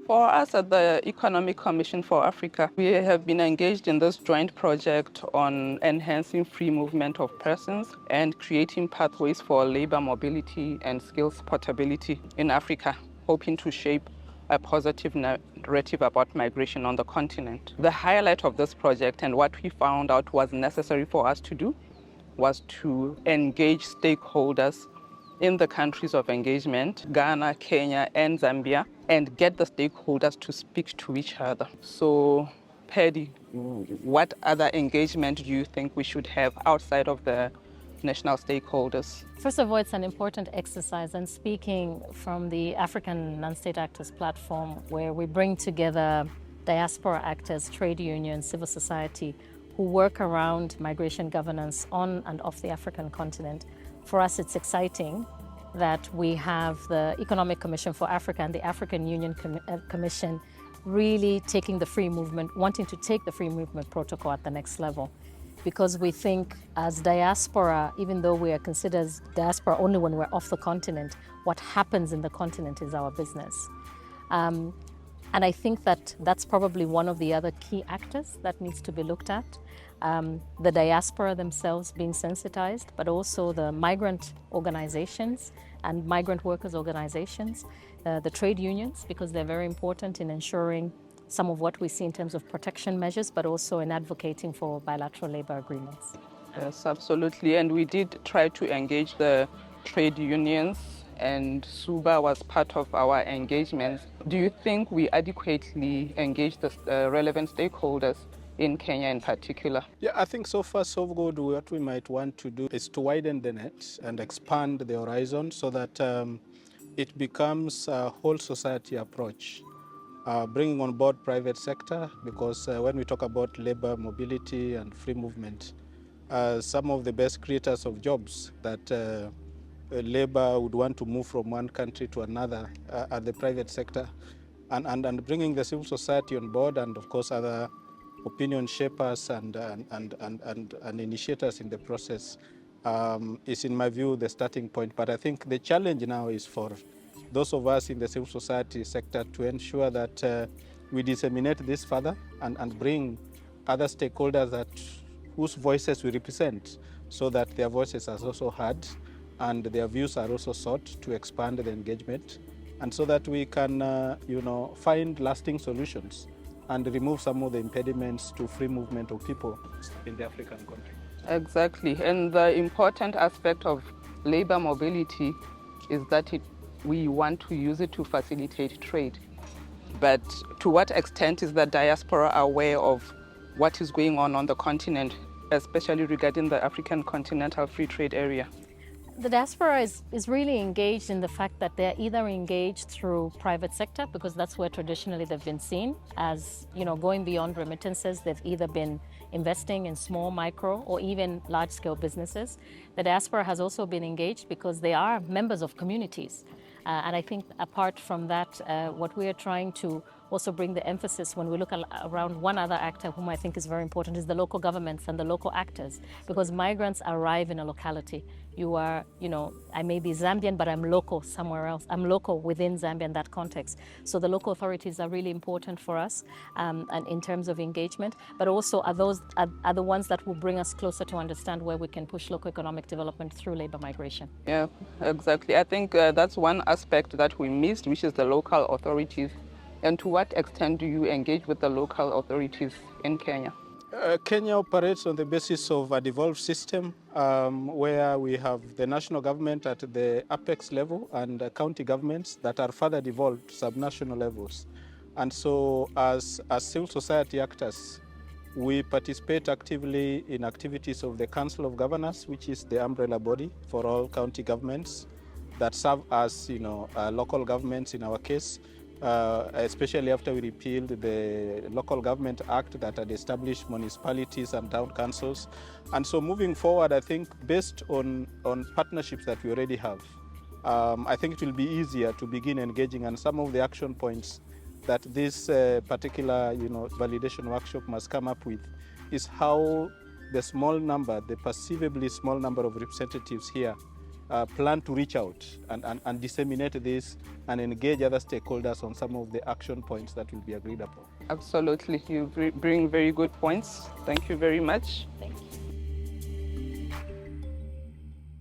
For us at the Economic Commission for Africa, we have been engaged in this joint project on enhancing free movement of persons and creating pathways for labor mobility and skills portability in Africa, hoping to shape a positive narrative about migration on the continent. The highlight of this project and what we found out was necessary for us to do was to engage stakeholders in the countries of engagement, Ghana, Kenya, and Zambia, and get the stakeholders to speak to each other. So, Paddy, what other engagement do you think we should have outside of the national stakeholders? First of all, it's an important exercise, and speaking from the African Non-State Actors Platform, where we bring together diaspora actors, trade unions, civil society, who work around migration governance on and off the African continent. For us, it's exciting that we have the Economic Commission for Africa and the African Union Commission really taking the free movement, wanting to take the free movement protocol at the next level. Because we think as diaspora, even though we are considered diaspora only when we're off the continent, what happens in the continent is our business. And I think that that's probably one of the other key actors that needs to be looked at. The diaspora themselves being sensitized, but also the migrant organizations and migrant workers organizations, the trade unions, because they're very important in ensuring some of what we see in terms of protection measures, but also in advocating for bilateral labor agreements. Yes, absolutely. And we did try to engage the trade unions, and Suba was part of our engagements. Do you think we adequately engage the relevant stakeholders in Kenya in particular? Yeah, I think so far so good. What we might want to do is to widen the net and expand the horizon so that it becomes a whole society approach. Bringing on board private sector, because when we talk about labor mobility and free movement, some of the best creators of jobs that labor would want to move from one country to another are the private sector, and bringing the civil society on board, and of course other opinion shapers and initiators in the process is, in my view, the starting point. But I think the challenge now is for those of us in the civil society sector to ensure that we disseminate this further and bring other stakeholders whose voices we represent, so that their voices are also heard and their views are also sought, to expand the engagement, and so that we can find lasting solutions and remove some of the impediments to free movement of people in the African continent. Exactly. And the important aspect of labor mobility is that we want to use it to facilitate trade. But to what extent is the diaspora aware of what is going on the continent, especially regarding the African Continental Free Trade Area? The diaspora is really engaged in the fact that they're either engaged through private sector, because that's where traditionally they've been seen as, going beyond remittances. They've either been investing in small, micro, or even large-scale businesses. The diaspora has also been engaged because they are members of communities. And I think apart from that, what we are trying to also bring the emphasis when we look around one other actor whom I think is very important is the local governments and the local actors, because migrants arrive in a locality. You are, I may be Zambian, but I'm local somewhere else. I'm local within Zambia in that context. So the local authorities are really important for us and in terms of engagement, but also are the ones that will bring us closer to understand where we can push local economic development through labor migration. Yeah, exactly. I think that's one aspect that we missed, which is the local authorities. And to what extent do you engage with the local authorities in Kenya? Kenya operates on the basis of a devolved system where we have the national government at the apex level and county governments that are further devolved to subnational levels. And so as civil society actors, we participate actively in activities of the Council of Governors, which is the umbrella body for all county governments that serve as local governments in our case. Especially after we repealed the Local Government Act that had established municipalities and town councils. And so moving forward, I think based on partnerships that we already have, I think it will be easier to begin engaging, and some of the action points that this particular validation workshop must come up with is how the perceivably small number of representatives here plan to reach out and disseminate this and engage other stakeholders on some of the action points that will be agreed upon? Absolutely. You bring very good points. Thank you very much. Thank you.